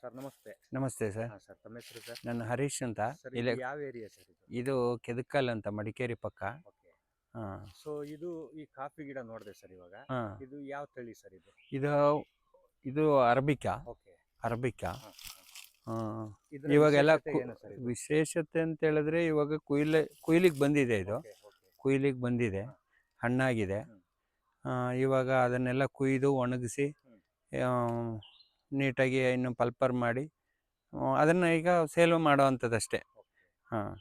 Sir ನಮಸ್ತೆ. ನಮಸ್ತೆ sir. ಹಾಂ ಸರ್, ತಮ್ಮ ಹೆಸರು ಸರ್? ನಾನು ಹರೀಶ್ ಅಂತ. ಸರ್ ಇದು ಇಲ್ಲೇ ಯಾವ ಏರಿಯಾ ಸರ್ ಇದು? ಇದು ಕೆದಕಲ್ ಅಂತ ಮಡಿಕೇರಿ ಪಕ್ಕ. ಓಕೆ. ಹಾಂ ಸೊ ಇದು ಈ ಕಾಫಿ ಗಿಡ ನೋಡಿದೆ ಸರ್ ಇವಾಗ. ಹಾಂ ಇದು ಯಾವ ತಳಿ ಸರ್ ಇದು? ಇದು ಇದು ಅರಬಿಕಾ. ಓಕೆ. ಅರಬಿಕಾ. ಹಾಂ ಹಾಂ ಇವಾಗೆಲ್ಲ ಏನು ಸರ್ ಇದು? ವಿಶೇಷತೆ ಅಂತ ಹೇಳಿದ್ರೆ ಇವಾಗ ಕುಯ್ಲಿಗೆ ಬಂದಿದೆ ಇದು. Okay okay. ಕುಯ್ಲಿಗೆ ಬಂದಿದೆ, ಹಾಂ. ಹಣ್ಣಾಗಿದೆ. ಇವಾಗ ಅದನ್ನೆಲ್ಲ ಕುಯ್ದು ಒಣಗಿಸಿ ನೀಟಾಗಿ ಇನ್ನು ಪಲ್ಪರ್ ಮಾಡಿ ಅದನ್ನು ಈಗ ಸೇಲ್ ಮಾಡೋವಂಥದ್ದಷ್ಟೇ. ಹಾಂ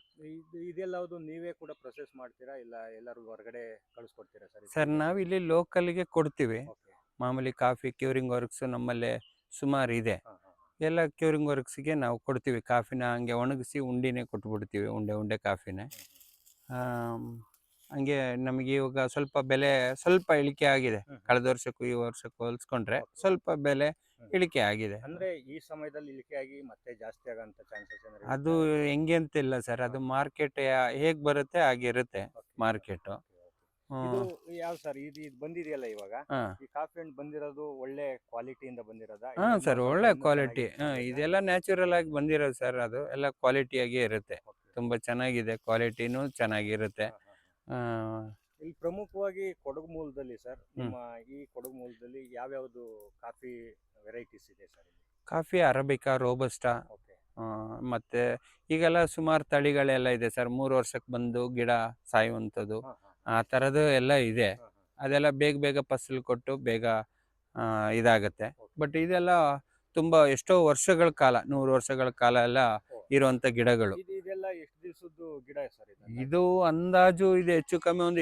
ಇದೆಲ್ಲವುದು ನೀವೇ ಕೂಡ ಪ್ರೊಸೆಸ್ ಮಾಡ್ತೀರಾ ಇಲ್ಲ ಎಲ್ಲರೂ ಹೊರಗಡೆ ಕಳಿಸ್ಕೊಡ್ತೀರಾ ಸರ್? ಸರ್, ನಾವಿಲ್ಲಿ ಲೋಕಲ್ಗೆ ಕೊಡ್ತೀವಿ. ಓಕೆ. ಮಾಮೂಲಿ ಕಾಫಿ ಕ್ಯೂರಿಂಗ್ ವರ್ಕ್ಸ್ ನಮ್ಮಲ್ಲೇ ಸುಮಾರು ಇದೆ. ಹಾಂ ಹಾಂ ಎಲ್ಲ ಕ್ಯೂರಿಂಗ್ ವರ್ಕ್ಸ್ಗೆ ನಾವು ಕೊಡ್ತೀವಿ. ಕಾಫಿನ ಹಂಗೆ ಒಣಗಿಸಿ ಉಂಡಿನೇ ಕೊಟ್ಬಿಡ್ತೀವಿ, ಉಂಡೆ ಉಂಡೆ ಕಾಫಿನೇ. ಹಂಗೆ ನಮಗೆ ಇವಾಗ ಸ್ವಲ್ಪ ಬೆಲೆ ಸ್ವಲ್ಪ ಇಳಿಕೆ ಆಗಿದೆ. ಕಳೆದ ವರ್ಷಕ್ಕೂ ಈ ವರ್ಷಕ್ಕೂ ಹೋಲಿಸ್ಕೊಂಡ್ರೆ ಸ್ವಲ್ಪ ಬೆಲೆ ಇಳಿಕೆ ಆಗಿದೆ. ಅಂದ್ರೆ ಈ ಸಮಯದಲ್ಲಿ ಇಳಿಕೆ ಆಗಿ ಮತ್ತೆ ಜಾಸ್ತಿ ಆಗಂತ ಚಾನ್ಸಸ್ ಏನಾದ್ರು? ಅದು ಹೆಂಗೆ ಅಂತಿಲ್ಲ ಸರ್, ಅದು ಮಾರ್ಕೆಟ್ ಹೇಗ್ ಬರುತ್ತೆ ಹಾಗಿರುತ್ತೆ ಮಾರ್ಕೆಟ್. ಇದು ಯಾವ ಸರ್ ಇದು ಬಂದಿದೆಯಲ್ಲ ಇವಾಗ, ಈ ಕಾಫಿ ಹಣ್ಣು ಬಂದಿರೋದು ಒಳ್ಳೆ ಕ್ವಾಲಿಟಿಯಿಂದ ಬಂದಿರೋದಾ? ಹಾಂ ಸರ್, ಒಳ್ಳೆ ಕ್ವಾಲಿಟಿ. ಇದೆಲ್ಲ ನ್ಯಾಚುರಲ್ ಆಗಿ ಬಂದಿರೋದು ಸರ್. ಅದು ಎಲ್ಲ ಕ್ವಾಲಿಟಿಯಾಗಿ ಇರುತ್ತೆ, ತುಂಬಾ ಚೆನ್ನಾಗಿದೆ, ಕ್ವಾಲಿಟಿನೂ ಚೆನ್ನಾಗಿರುತ್ತೆ. ಇಲ್ಲಿ ಪ್ರಮುಖವಾಗಿ ಕೊಡಗು ಮೂಲದಲ್ಲಿ ಸರ್, ನಿಮ್ಮ ಈ ಕೊಡಗು ಮೂಲದಲ್ಲಿ ಯಾವ್ಯಾವುದು ಕಾಫಿ ವೆರೈಟೀಸ್ ಇದೆ sir? Coffee arabica, robusta, okay. ಮತ್ತೆ ಈಗೆಲ್ಲ ಸುಮಾರು ತಳಿಗಳೆಲ್ಲ ಇದೆ ಸರ್. 3 ವರ್ಷಕ್ಕೆ ಬಂದು ಗಿಡ ಸಾಯುವಂಥದ್ದು, ಆ ಥರದ್ದು ಎಲ್ಲ ಇದೆ. ಅದೆಲ್ಲ ಬೇಗ ಬೇಗ ಫಸಲು ಕೊಟ್ಟು ಬೇಗ ಇದಾಗತ್ತೆ. ಬಟ್ ಇದೆಲ್ಲ ತುಂಬ ಎಷ್ಟೋ ವರ್ಷಗಳ ಕಾಲ, 100 ವರ್ಷಗಳ ಕಾಲ ಎಲ್ಲ ಇರುವಂಥ ಗಿಡಗಳು. ಇದೆಲ್ಲ ಎಷ್ಟು ದಿವಸದ್ದು ಗಿಡ ಸರ್? ಇದು ಅಂದಾಜು ಇದೆ ಹೆಚ್ಚು ಕಮ್ಮಿ ಒಂದು